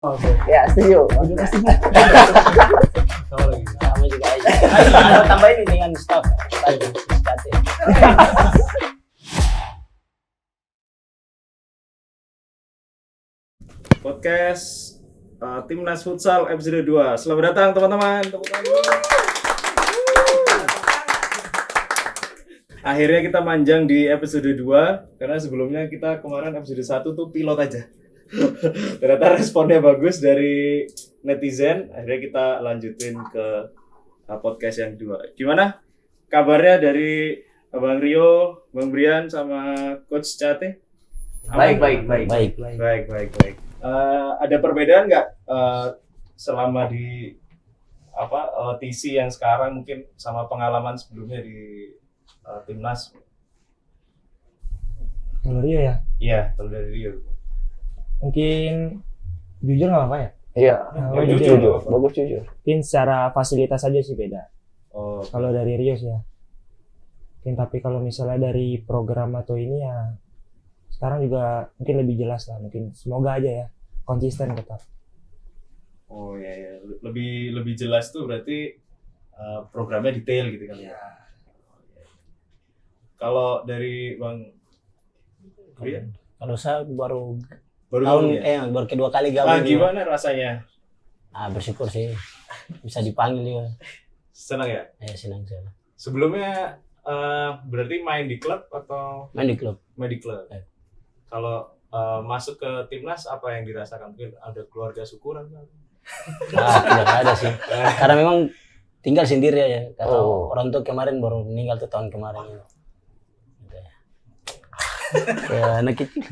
Oke. Ya, setuju. Udah pasti. Sama lagi. Sama juga aja. Ada tambahin dengan staff. Podcast Timnas Futsal episode 2. Selamat datang teman-teman. Akhirnya kita manjang di episode 2 karena sebelumnya kita kemarin episode 1 tuh pilot aja. Ternyata responnya bagus dari netizen. Akhirnya kita lanjutin ke podcast yang 2. Gimana kabarnya dari Bang Rio, Bang Brian sama Coach Cate? Baik. Baik. Ada perbedaan nggak selama di TC yang sekarang mungkin sama pengalaman sebelumnya di timnas? Kalau Rio ya, Iya, kalau dari Rio. mungkin jujur nggak apa-apa ya. Iya. Kalau jujur. Bagus jujur. mungkin secara fasilitas aja sih beda. Oh, Kalau dari Rio sih ya. Mungkin tapi kalau misalnya dari program atau ini ya, sekarang juga mungkin lebih jelas lah. Mungkin semoga aja ya konsisten tetap. oh ya. Lebih jelas tuh berarti programnya detail gitu kan ya. Kalau dari Bang Brian? Kalau saya baru Baru ya? baru kedua kali gabung. Gimana rasanya? Bersyukur sih bisa dipanggil juga. Senang ya? Senang saya. Sebelumnya berarti main di klub atau Main di klub. main di klub? Ya. Kalau masuk ke timnas apa yang dirasakan? Mungkin ada keluarga syukuran kan? Tidak ada sih. Karena memang tinggal sendiri aja. Karena Oh. orang tua kemarin baru meninggal tuh tahun kemarin. Gitu ya. Kayak anak kecil.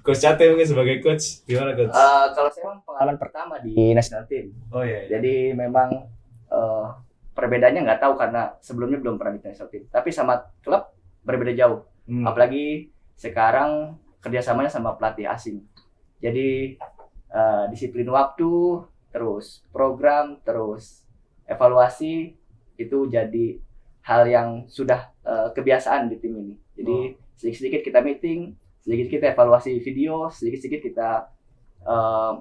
Coach Cate mungkin sebagai coach gimana coach? Kalau saya memang pengalaman pertama di national team. Oh iya. Jadi memang perbedaannya nggak tahu karena sebelumnya belum pernah di national team. Tapi sama klub berbeda jauh. Apalagi sekarang kerjasamanya sama pelatih asing. Jadi disiplin waktu, terus program, terus evaluasi itu jadi hal yang sudah kebiasaan di tim ini. Jadi sedikit-sedikit kita meeting, sedikit kita evaluasi video, sedikit-sedikit kita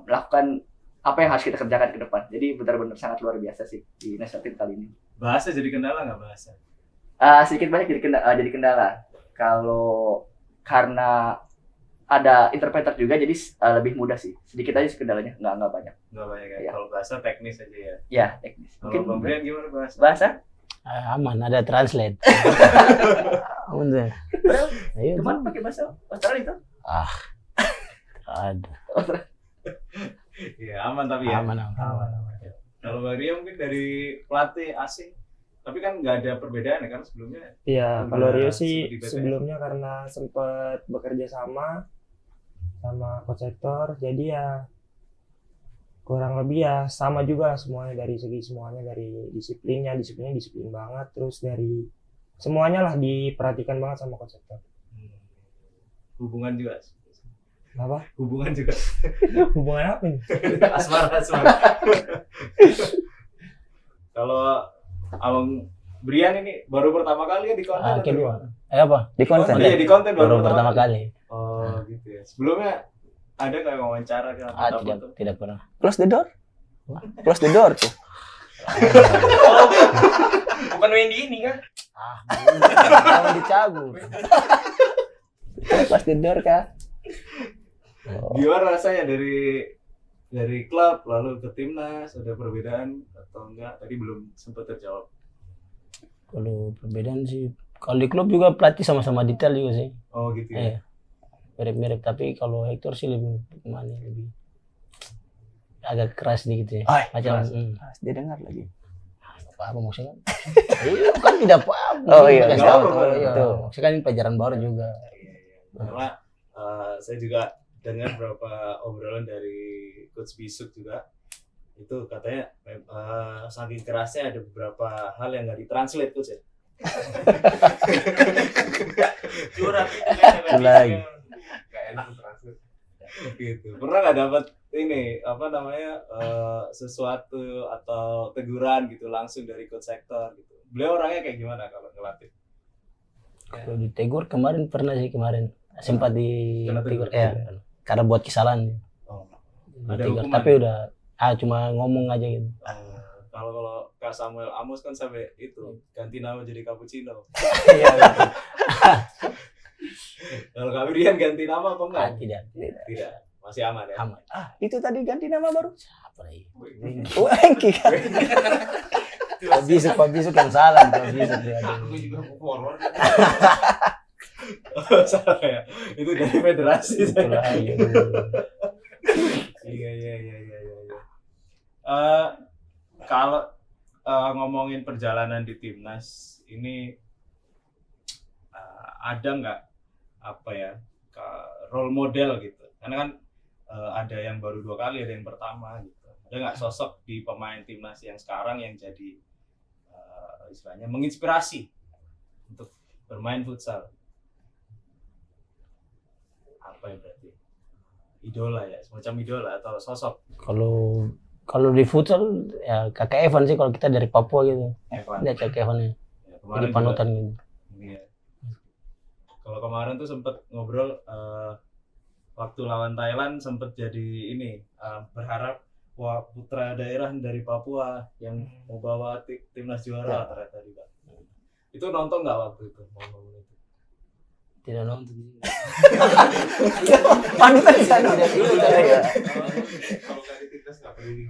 melakukan apa yang harus kita kerjakan ke depan. Jadi benar-benar sangat luar biasa sih di national team kali ini. Bahasa jadi kendala nggak bahasa? Sedikit banyak jadi kendala. Kalau karena ada interpreter juga jadi lebih mudah sih. Sedikit aja kendalanya, nggak banyak. Nggak banyak ya. Iya. Kalau bahasa teknis aja ya. Ya, teknis. Kalau Bang Brian gimana bahasa? bahasa? Aman, ada translate. Aman deh. Ayo. Cuman pakai bahasa Australia itu. Ada. Iya aman tapi ya. Aman. Kalau Bang Rio mungkin dari pelatih asing, tapi kan nggak ada perbedaan ya kan sebelumnya. Iya, kalau Rio sih seperti BTS. sebelumnya karena sempat bekerja sama Coach Hector, jadi ya kurang lebih ya sama juga semuanya dari segi semuanya, dari disiplinnya disiplin banget, terus dari semuanya lah diperhatikan banget sama Coach Hector. Hubungan juga. Apa? Hubungan juga. Hubungan apa nih? asmara. Kalau Abang Brian ini baru pertama kali ya di konten? atau Kedua. gimana? Apa? Di konten. Oh, iya di konten Baru pertama kali. Oh gitu ya. Sebelumnya ada nggak wawancara kan? Tidak pernah. Close the door. Close the door tuh. Bukan Wendy ini kan? Mau dicabut. Close the door kah? Gimana rasanya dari klub lalu ke timnas, ada perbedaan atau enggak? Tadi belum sempat terjawab. Kalau perbedaan sih, kalau di klub juga pelatih sama-sama detail juga sih. Oh gitu ya. Mirip-mirip, tapi kalau Hector sih lebih lebih agak keras sedikit ya. Macam Dia dengar lagi. apa maksudnya? Iya kan tidak paham. Oh iya, Kasih nggak tahu apa-apa. tuh, iya. Tuh. Maksudnya kan ini pelajaran baru juga. Karena saya juga dengar beberapa obrolan dari Coach Bisuk juga, itu katanya saking kerasnya ada beberapa hal yang nggak ditranslate Coach ya. Curhat itu Lagi. nggak enak translate gitu. Pernah nggak dapat ini sesuatu atau teguran gitu langsung dari Coach Hector gitu? Beliau orangnya kayak gimana kalau ngelatih? Kalau ditegur kemarin pernah sih sempat Kena tegur. ditegur karena buat kesalahan. Ada ditegur. hukuman? Tapi udah cuma ngomong aja gitu. Kalau Kak Samuel Amos kan sampai itu ganti nama jadi Cappuccino. Iya. Kalau Kak Brian ganti nama apa enggak? Tidak. Tidak, masih aman ya. Aman. Itu tadi ganti nama baru. Apa lagi? Oh, Engki. Pak Bisuk yang salah, Pak Bisuk ya. Aku juga mau forward. Salah ya. Itu dari federasi. Itulah, iya. Iya. Kalau ngomongin perjalanan di timnas ini ada nggak apa ya role model gitu? Karena kan ada yang baru 2 kali, ada yang pertama gitu. Ada nggak sosok di pemain timnas yang sekarang yang jadi istilahnya menginspirasi untuk bermain futsal? Apa ya berarti? Idola ya, semacam idola atau sosok? Kalau di futsal ya Kakak Evan sih kalau kita dari Papua gitu. Evan. Lihat Kakak Evan ya. Ya, Jadi panutan gitu. Iya. Kalau kemarin tuh sempet ngobrol waktu lawan Thailand sempet jadi ini berharap wah putra daerah dari Papua yang mau bawa timnas juara ternyata juga. Itu nonton nggak waktu itu? Ngomong itu. Tidak nonton. Panutan di sana. Iya. Kalau nggak di timnas nggak peduli.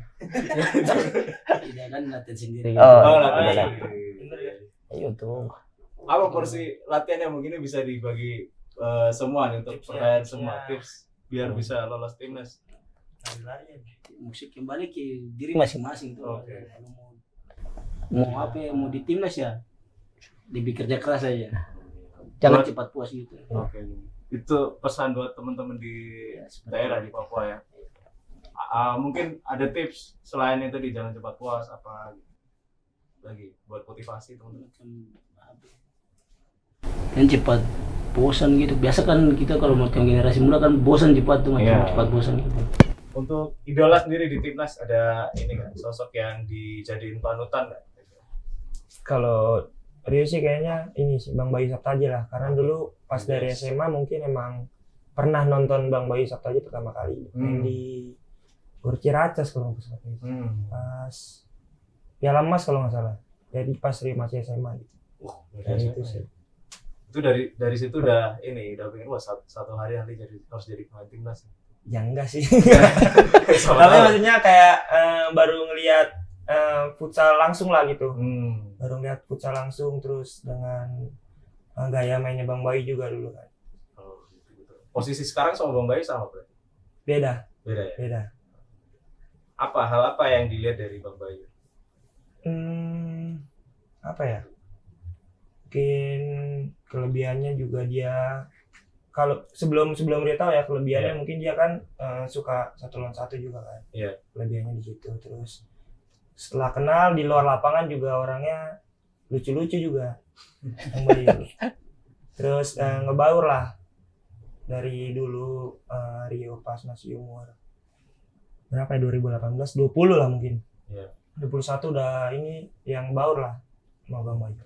Tidak kan latihan sendiri. Oh, latihan. Ayo tuh. Apa porsi latihan yang mungkin bisa dibagi semua nih untuk pertanyaan semua tips biar bisa lolos timnas? Musik kembali ke diri masing-masing tuh. Oke. Mau apa? Mau di timnas ya lebih kerja keras aja. Jangan cepat puas gitu. Oke. Itu pesan buat teman-teman di daerah di Papua ya. Mungkin ada tips selain itu di jangan cepat puas apa lagi buat motivasi teman-teman. Kan cepat bosan gitu. Biasa kan kita kalau macam generasi muda kan bosan cepat tuh macam Iya. cepat bosan gitu. Untuk idola sendiri di timnas ada ini kan sosok yang dijadiin panutan nggak? Kalau Rio sih kayaknya ini sih Bang Bayu Saptaji lah, karena dulu pas dari SMA mungkin emang pernah nonton Bang Bayu Saptaji pertama kali main di Gor Ciracas kalau nggak salah itu. Pas Piala Emas kalau nggak salah, jadi pas Rio masih SMA gitu. Dari itu sih. Itu dari situ udah pengen wah satu hari nanti harus jadi pemain timnas. Ya enggak sih. Sama Tapi tahu. maksudnya kayak baru ngelihat futsal langsung lah gitu. Baru ngeliat futsal langsung terus dengan gaya mainnya Bang Bayu juga dulu kan. Oh, gitu. Posisi sekarang sama Bang Bayu sama berarti? Beda Beda ya? beda. Hal apa yang dilihat dari Bang Bayu? Apa ya? Mungkin kelebihannya juga dia kalau sebelum dia tahu ya kelebihannya mungkin dia kan suka 1 lawan 1 juga kan. Iya. Kelebihannya di situ. Terus setelah kenal di luar lapangan juga orangnya lucu-lucu juga. Bang Bayu. Terus ngebaur lah dari dulu Rio pas masih umur berapa ya 2018 20 lah mungkin. Iya. 21 udah ini yang baur lah sama Bang Bayu.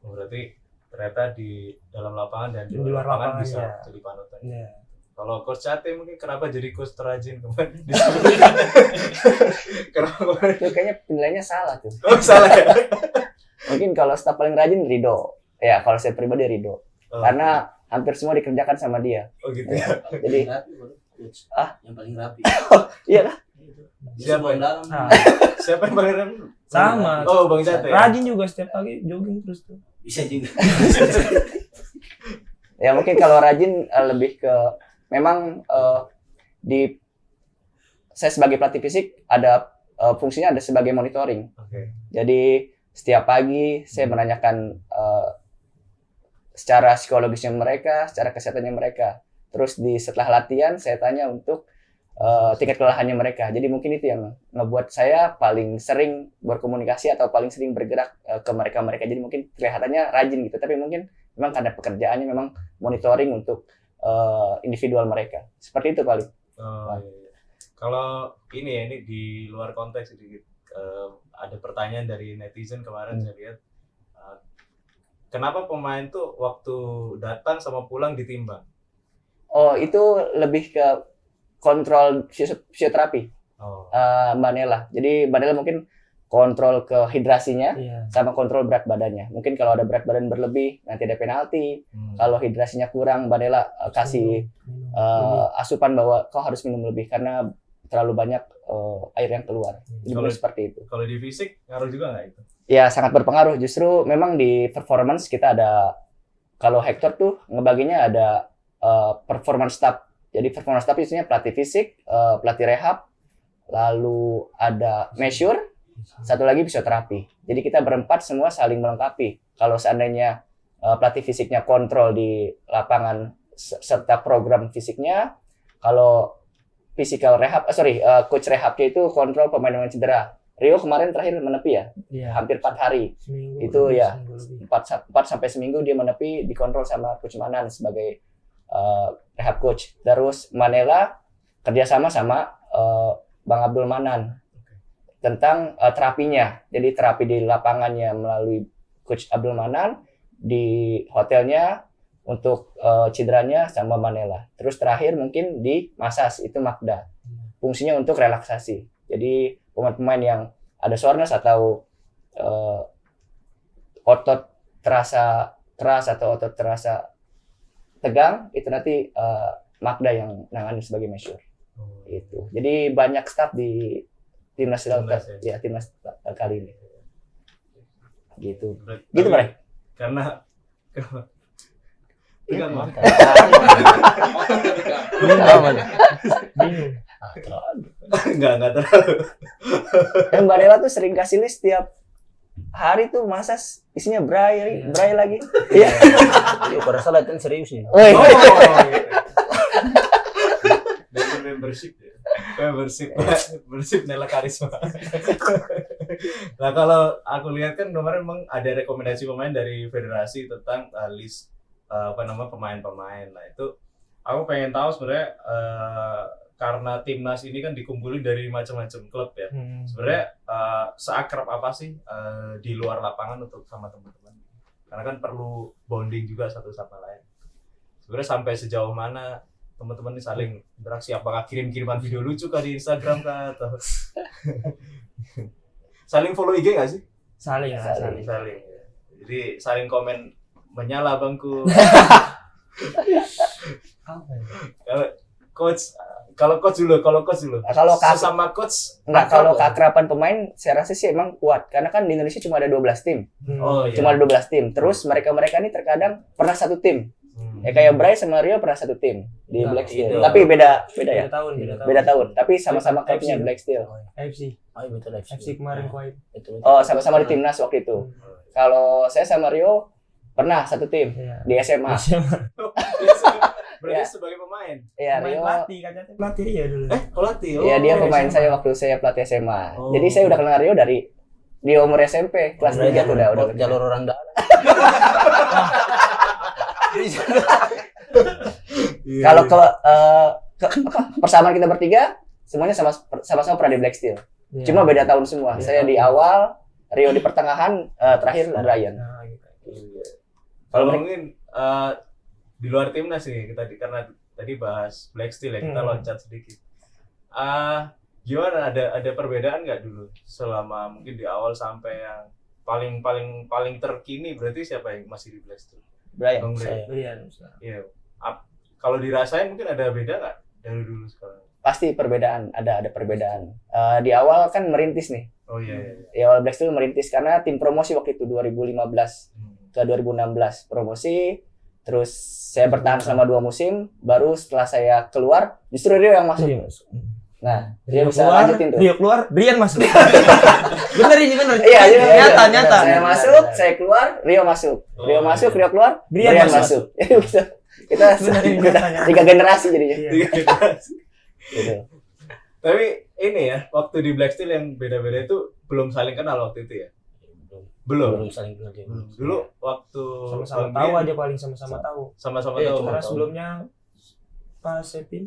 Oh, berarti ternyata di dalam lapangan dan Di luar lapangan, bisa ya. jadi panutan. Iya. Kalau Coach Cate mungkin kenapa jadi coach terrajin kemarin? Kenapa? Itu kayaknya penilaiannya salah tuh. Oh, salah ya? Mungkin kalau staf paling rajin Rido. Ya kalau saya pribadi Rido. Oh, Karena hampir semua dikerjakan sama dia. oh gitu ya. Jadi yang paling rapi. iya lah. Siapa yang Nah, siapa yang paling rem? sama. Oh, Bang Cate. Rajin juga setiap pagi jogging terus tuh. Bisa juga. Ya mungkin kalau rajin lebih ke memang saya sebagai pelatih fisik ada fungsinya ada sebagai monitoring. Oke. Jadi setiap pagi saya menanyakan secara psikologisnya mereka, secara kesehatannya mereka. Terus setelah latihan saya tanya untuk tingkat kelelahannya mereka. Jadi mungkin itu yang ngebuat saya paling sering berkomunikasi atau paling sering bergerak ke mereka. Jadi mungkin kelihatannya rajin gitu, tapi mungkin memang karena pekerjaannya memang monitoring untuk individual mereka. Seperti itu paling. Oh, iya. Kalau ini di luar konteks sedikit ada pertanyaan dari netizen kemarin saya lihat kenapa pemain tuh waktu datang sama pulang ditimbang? Oh, itu lebih ke kontrol fisioterapi Oh. Mbak Nela. Jadi Mbak Nela mungkin kontrol ke hidrasinya Iya. sama kontrol berat badannya. Mungkin kalau ada berat badan berlebih nanti ada penalti. Kalau hidrasinya kurang, Mbak Nela kasih Minum. asupan bahwa kau harus minum lebih karena terlalu banyak air yang keluar. Jadi Kalau- seperti itu. Kalau di fisik ngaruh juga nggak itu? Ya sangat berpengaruh. Justru memang di performance kita ada, kalau Hector tuh ngebaginya ada performance staff. Jadi performance staff isinya pelatih fisik, pelatih rehab, lalu ada measure, satu lagi fisioterapi. Jadi kita berempat semua saling melengkapi. Kalau seandainya pelatih fisiknya kontrol di lapangan serta program fisiknya, kalau coach rehabnya itu kontrol pemain dengan cedera. Rio kemarin terakhir menepi ya, Iya. hampir 4 hari. Seminggu Itu lebih, ya. seminggu lebih. 4 sampai seminggu dia menepi, dikontrol sama coach Manan sebagai rehab coach. Terus Manela kerjasama sama Bang Abdul Manan tentang terapinya. Jadi terapi di lapangannya melalui coach Abdul Manan, di hotelnya untuk cederanya sama Manela. Terus terakhir mungkin di masas itu Magda. Fungsinya untuk relaksasi. Jadi pemain-pemain yang ada soreness atau otot terasa keras atau otot terasa tegang, itu nanti Magda yang nangani sebagai measure. Itu. Jadi banyak staff di timnas ya? timnas kali ini. Gitu. Berarti- Gitu, Bre. Karena tegang, Bang. Mantap. Bingung. Enggak terlalu. Dan Mbak Nela tuh sering kasih list tiap hari tuh masas isinya bray lagi. Iya. Yuk, pada salah kan serius nih. Woi. Dari membership ya. Membership Nela Karisma. Nah, kalau aku lihat kan kemarin memang ada rekomendasi pemain dari federasi tentang list pemain-pemain. Nah, itu aku pengen tahu sebenarnya karena timnas ini kan dikumpulin dari macam-macam klub ya. Sebenarnya seakrab apa sih di luar lapangan untuk sama teman-teman? Karena kan perlu bonding juga satu sama lain. Sebenarnya sampai sejauh mana teman-teman ini saling interaksi? Apakah kirim-kiriman video lucu kah di Instagram kah atau saling follow IG nggak sih? Saling. Saling. Jadi saling komen menyala bangku. Apa ya? Kalau coach dulu. Kalau Sesama coach Enggak, kalau akrab, keakraban pemain saya rasa sih emang kuat karena kan di Indonesia cuma ada 12 tim. Oh iya. Cuma ada 12 tim. Terus mereka ini terkadang pernah satu tim. Ya kayak Bray sama Rio pernah satu tim di Nah, Black Steel. itu. Tapi beda ya. Beda tahun. Tapi sama-sama FC. klubnya Black Steel. FC. Oh, iya, betul FC. kemarin kuat. Betul. Oh, sama-sama di timnas waktu itu. Kalau saya sama Rio pernah satu tim Iya. di SMA. Berarti Ya. sebagai pemain. Iya, Pemain Rio. pelatih katanya pelatih ya dulu. Pelatih. Iya, dia iya, pemain SMA. saya waktu saya pelatih SMA. Oh. Jadi saya udah kenal Rio dari di umur SMP, kelas 3 tuh udah kenal. jalur orang dalam. Iya, Kalau persamaan kita bertiga semuanya sama-sama pernah di Black Steel. Iya. Cuma beda tahun semua. Beda Saya tahun. di awal, Rio di pertengahan, terakhir Brian. Nah, gitu. Kalau ngomongin di luar timnas nih kita karena tadi bahas Black Steel ya, kita loncat sedikit. Gimana ada perbedaan nggak dulu selama mungkin di awal sampai yang paling terkini berarti siapa yang masih di Black Steel? Brian. Bang Bre. Iya. Iya. Kalau dirasain mungkin ada beda nggak dari dulu sekarang? Pasti perbedaan, ada perbedaan. Di awal kan merintis nih. Oh iya. Di awal Black Steel merintis karena tim promosi waktu itu 2015 ke 2016 promosi. Terus saya bertahan selama 2 musim, baru setelah saya keluar justru Rio yang masuk. Nah, Rio bisa lanjutin tuh. Rio keluar, Brian masuk. bener. Iya, nyata. Saya masuk, saya keluar, Rio masuk. Rio masuk, Rio keluar, Brian Brian masuk. masuk. Kita Bener, ini udah nyata. 3 generasi jadinya. Iya. Gitu. Tapi ini ya, waktu di Black Steel yang beda-beda itu belum saling kenal waktu itu ya? Belum. Belum saling kenal juga. Dulu waktu Sama-sama Bang tahu Brian, aja paling sama-sama tahu. sama-sama Iya, tahu. cuma Karena tahu. sebelumnya Pak Sepin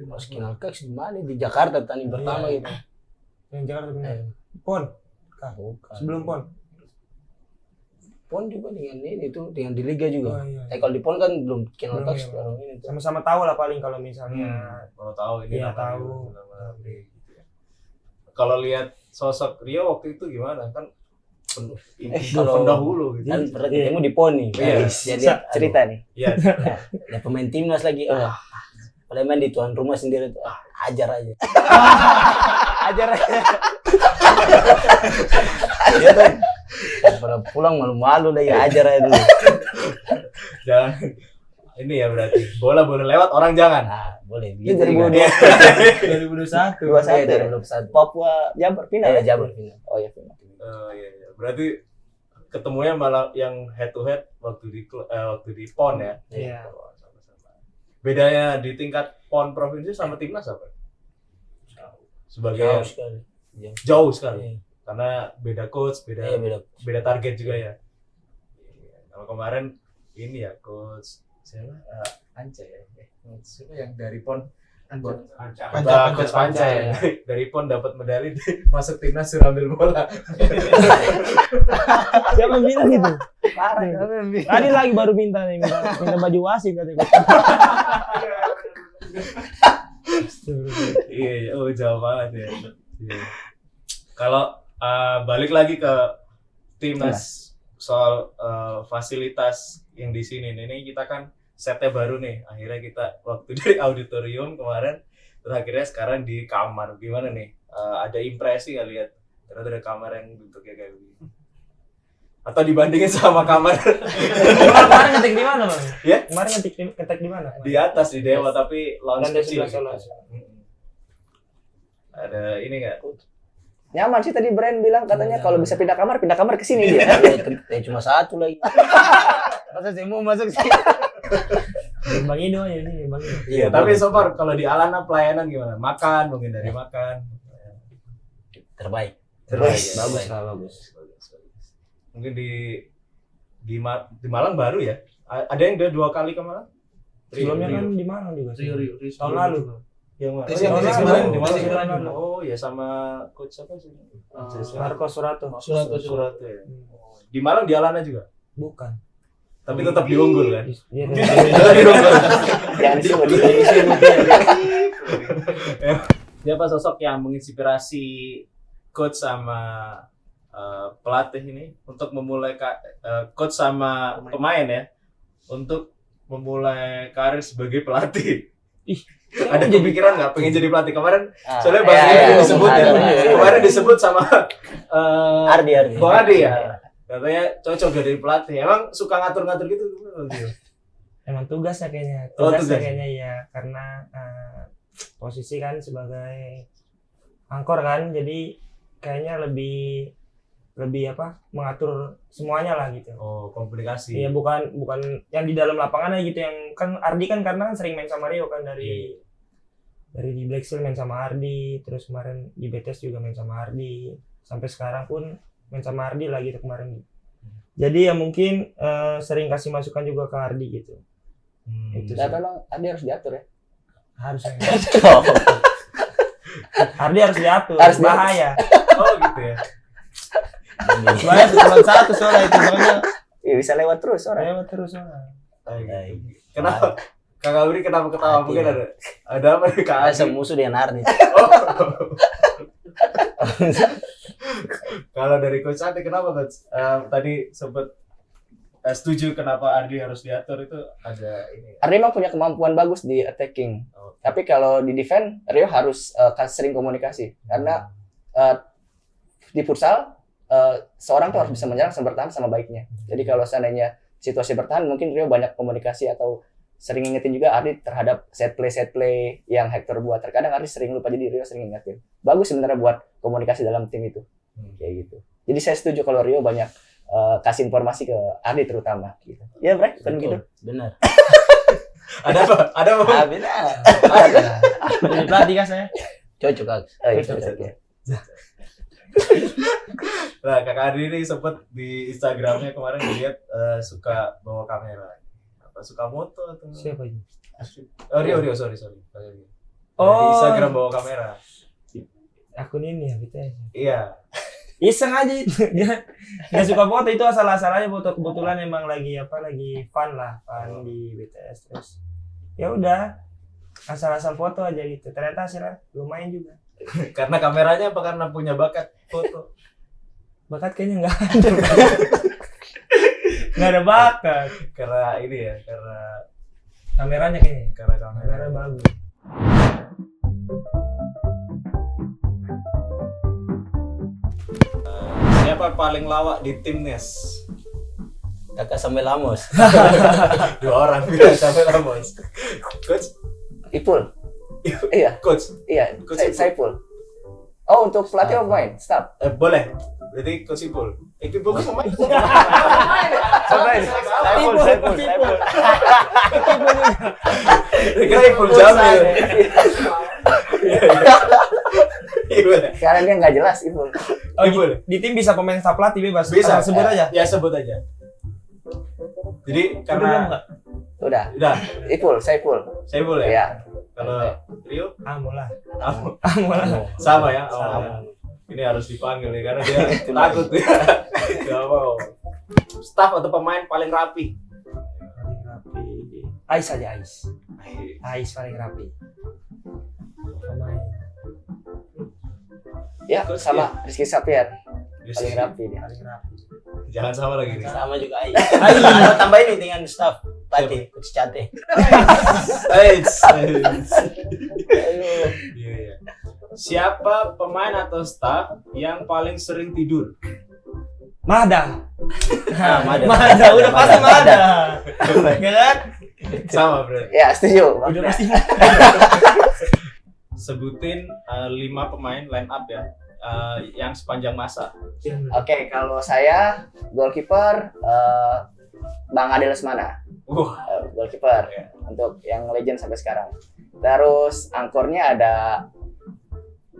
Mas kenal Kaks di mana? Di Jakarta tanding pertama Iya. gitu. yang Jakarta benar. Pon. Bukan. Sebelum Pon. PON juga dengan ini tuh dengan di liga juga. Oh, iya. Kalau di PON kan belum kenal Belum, touch iya. baru ini tuh. Sama-sama tahu lah paling kalau misalnya Kalau tahu ini Iya, nama tahu. Rio, nama Rio gitu ya. Kalau lihat sosok Rio waktu itu gimana kan kalau- pendahulu gitu. Kan pernah Iya. ketemu di PON nih. Iya. Jadi Cerita nih. Iya. ada pemain timnas lagi. Kalau main di tuan rumah sendiri tuh ajar aja. Ajar aja. Dia tuh pada pulang malu-malu lagi ajar aja dulu. Jangan ini ya berarti bola boleh lewat orang jangan. Nah, boleh. Itu Begitu juga. 2021. 21 ya? 2021. Papua Jabar pindah Iya, ya? Jabar final. Oh iya pindah. Iya, iya. Berarti ketemunya malah yang head to head waktu di PON ya. Iya. Sama-sama. Bedanya di tingkat PON provinsi sama timnas apa? Sebagai Jauh sekali. jauh sekali. Iya. Karena beda coach, Iya, beda. beda target juga ya. Kalau kemarin ini ya coach siapa? Anca ya. Siapa yang dari PON? Panca. Coach Panca ya. Dari PON dapat medali masuk timnas suruh ambil bola. Siapa yang bilang gitu? Parah. Tadi lagi baru minta nih, minta baju wasit katanya. Iya, oh jauh banget ya. Iya. Kalau balik lagi ke timnas soal fasilitas yang di sini nih, ini kita kan setnya baru nih. Akhirnya kita waktu dari auditorium kemarin, terus akhirnya sekarang di kamar. Gimana nih? Ada impresi nggak lihat ternyata ada kamar yang bentuknya kayak begini? Atau dibandingin sama kamar Kemarin ngetek di mana, Bang? Ya? Kemarin ngetek di mana? di atas di Dewa tapi lounge Lantai kecil sebelah gitu. sana. Ada ini nggak? Nyaman sih tadi Brand bilang katanya kalau bisa pindah kamar ke sini dia. Cuma satu lagi. Masa saya mau masuk sih? Bang Ido ya ini, Bang Ido. Iya, tapi so far kalau di Alana pelayanan gimana? Makan, mungkin dari makan. Terbaik. Terbaik. Bagus. Bagus lah, bagus. Mungkin di Malang baru ya? Ada yang udah 2 kali ke Malang? Sebelumnya kan di Malang juga sih. Tahun lalu. Yang mana? Tahun Yang lalu. kemarin di Malang. Tahun lalu. Oh ya sama coach apa sih? Marco Surato. Surato ya. Di Malang di Alana juga. Bukan. Tapi tetap diunggul kan? Iya, Jangan disebut. Siapa sosok yang menginspirasi coach sama pelatih ini untuk memulai coach sama pemain ya untuk memulai karir sebagai pelatih? Ada kepikiran nggak pengen jadi pelatih kemarin? Soalnya Bang Edi disebut ya. Kemarin disebut sama Ardi. Bang Ardi ya. Katanya cocok jadi pelatih. Emang suka ngatur-ngatur gitu? Emang tugasnya kayaknya. Oh, Tugasnya tugas. kayaknya ya karena posisi kan sebagai angkor kan, jadi kayaknya lebih apa mengatur semuanya lah gitu. Oh, komunikasi. Iya bukan yang di dalam lapangan aja gitu, yang kan Ardi kan karena kan sering main sama Rio kan dari di Black Steel main sama Ardi, terus kemarin di BTS juga main sama Ardi, sampai sekarang pun main sama Ardi lah gitu kemarin. Jadi ya mungkin sering kasih masukan juga ke Ardi gitu. Itu Dan sih. memang Ardi harus diatur ya. Harusnya. Ardi harus diatur. Harus diatur. Bahaya. Oh gitu ya. Bahaya cuma satu soalnya itu soalnya. Ya bisa lewat terus orang. Lewat terus soalnya. Oh, gitu. Kenapa? Kakak Uri kenapa ketawa? Hati. Mungkin ada apa nih Kak Ada Adi? musuh dengan Ardi. Oh. Kalau dari Coach Ati kenapa Coach? Tadi sempat setuju kenapa Ardi harus diatur itu ada ini. Ardi memang punya kemampuan bagus di attacking. Oh. Tapi kalau di defense, Rio harus sering komunikasi. Karena di futsal, seorang tuh harus bisa menyerang sama bertahan sama baiknya. Jadi kalau seandainya situasi bertahan, mungkin Rio banyak komunikasi atau sering ngingetin juga Ardi terhadap set play yang Hector buat. Terkadang Ardi sering lupa, jadi Rio sering ngingetin. Bagus sebenarnya buat komunikasi dalam tim itu. Kayak gitu. Jadi saya setuju kalau Rio banyak kasih informasi ke Ardi terutama. Gitu. Ya, Bre, kan begitu. Benar. Ada apa? Ada apa? Benar. Jadi pelatih kan saya. Cocok Kak. Oh, iya, Cocok, cocok, cocok. ya. Nah, Kak Ardi ini sempat di Instagramnya kemarin dilihat suka bawa kamera. Apa suka moto atau? Siapa ini? Oh, Rio, sorry. Di Oh. Instagram bawa kamera. Akun ini ya BTS. Iya. Iseng aja itu. Dia nggak suka foto, itu asal-asal aja foto, kebetulan emang lagi fun di BTS, terus ya udah asal-asal foto aja gitu. Ternyata hasilnya lumayan juga. Karena kameranya apa karena punya bakat foto? Bakat kayaknya nggak ada. Nggak ada bakat. Karena ini ya, karena Kameranya kayaknya. kamera. Kamera bagus. Siapa paling lawak di timnas? Kakak sampai Lamos. 2 orang bilang sampai Ramos. Coach, Ipul. Iya, coach, iya. Coach Ipul. Saiful. Oh, untuk pelatih apa pemain? Staff. boleh. Berarti coach Ipul. Ipul kan pemain. Saiful. Kira Ipul Jamil. Gimana? Sekarang dia nggak jelas Ipul. Oh, Ipul. di tim bisa pemain staf pelatih bebas. Bisa. Asal sebut aja. Ya sebut aja. Jadi Belum karena nggak? Udah. udah, Saiful. saya boleh. Iya. Kalau Rio, Mulai. ah, sama ya. Oh, Sama. ini harus dipanggil nih karena dia takut ya. Gak mau. Staff atau pemain paling rapi? Paling rapi. Ais aja Ais. Ais paling rapi. Pemain. Ya, sama Rizky Sapiar. Paling rapi dia. Paling rapi. Jangan sama lagi nih. Sama juga Ais. Tambah ini dengan staff pelatih Coach Cate. Iya. Siapa pemain atau staff yang paling sering tidur? Mada. Mada. Udah pasti Mada. Ya kan? Sama berarti. Ya, setuju. Udah pasti. Sebutin 5 pemain line up ya. Yang sepanjang masa. Oke, kalau saya goalkeeper Bang Ade Lesmana. Goalkeeper untuk yang legend sampai sekarang. Terus angkornya ada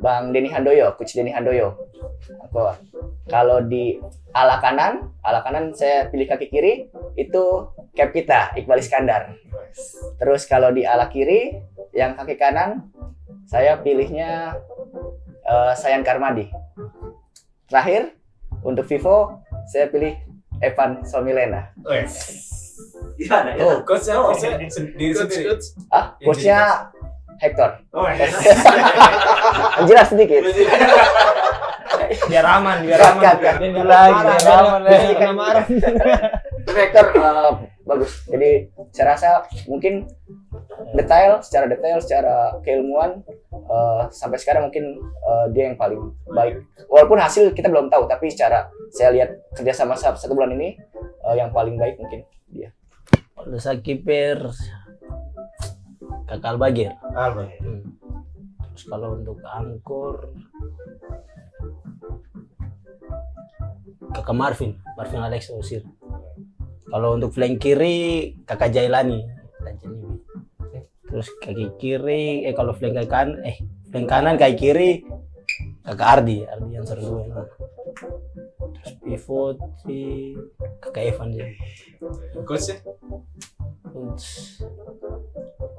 Bang Denny Handoyo, Coach Denny Handoyo. Angkor. Kalau di ala kanan saya pilih kaki kiri itu cap kita Iqbal Iskandar. Terus kalau di ala kiri yang kaki kanan saya pilihnya Sayan Karmadi. Terakhir untuk Vivo saya pilih Evan Somilena. Gimana ya? Coachnya sendiri. Coachnya Hector. Jelas sedikit. Biar aman. Biar marah. Hector bagus. Jadi saya rasa mungkin secara detail, secara keilmuan sampai sekarang mungkin dia yang paling baik. Walaupun hasil kita belum tahu, tapi secara saya lihat kerja sama 1 bulan ini yang paling baik mungkin dia. Kalau saya kiper Kakak Albagir. Terus kalau untuk angkor Kakak Marvin Alex Osir. Kalau untuk flank kiri Kakak Jailani. Terus kaki kiri kalau flank kanan kaki kiri Kakak Ardi yang sering dua. Terus pivot si Kakak Evan dia. Coachnya?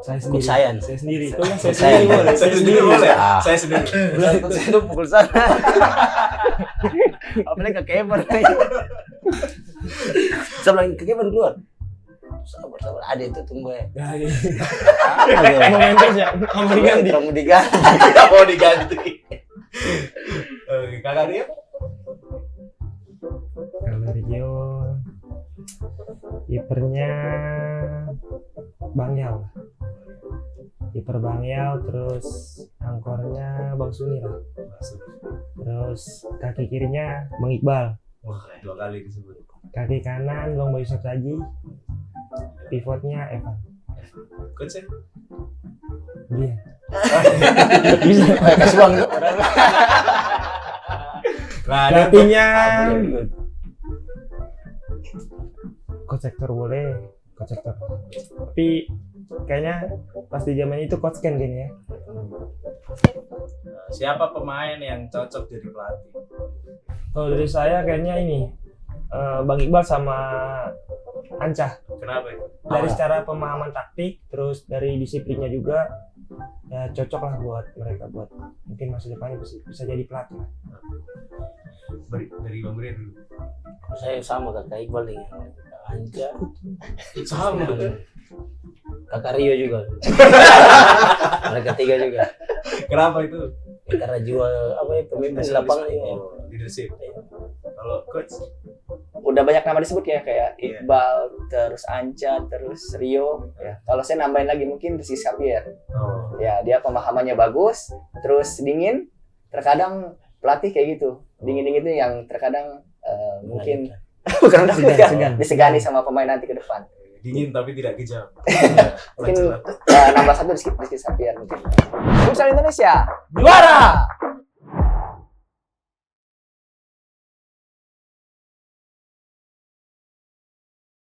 Saya sendiri. Saya sendiri. Saya tuh pukul sana. Apalagi Kakak Evan. Saya bilang Kakak Evan keluar. Sabar, ada itu tunggu ya. Mau diganti. Mau diganti. Kakak Rio? Kalau Rio kipernya Bang Yao. Kiper Bang Yao, terus angkornya Bang Suni lah. Terus kaki kirinya Bang Iqbal. Wah, 2 kali disebut. Kaki kanan Bang Bayu Saji. Pivotnya Evan. Coachnya? Dia. Bisa kasih uang tuh. Pelatihnya Coach Hector boleh. Coach Hector. Tapi kayaknya pas di zaman itu Coach Ken kayaknya. Siapa pemain yang cocok jadi pelatih? Kalau dari saya kayaknya ini Bang Iqbal sama Ancah. Kenapa ya? Dari secara pemahaman taktik, terus dari disiplinnya juga, ya cocok lah buat mereka, buat mungkin masa depannya bisa jadi pelatih lah. Dari Bang Brian dulu. Saya sama kakak Iqbal dengan Kak Anja, Sama. kakak Rio juga. Mereka tiga juga. Kenapa itu? Karena jiwa apa ya, pemimpin di lapangan ya. Oh, leadership. Kalau coach Udah banyak nama disebut ya, kayak Iqbal, terus Anca, terus Rio. Ya. Kalau saya nambahin lagi mungkin Rizky Xavier. oh, Ya, dia pemahamannya bagus, terus dingin. Terkadang pelatih kayak gitu. Dingin-dingin itu yang terkadang mungkin bukan udah Segan. disegani sama pemain nanti ke depan. dingin tapi tidak kejam. Mungkin nambah satu Rizky Xavier mungkin. Futsal Indonesia Juara!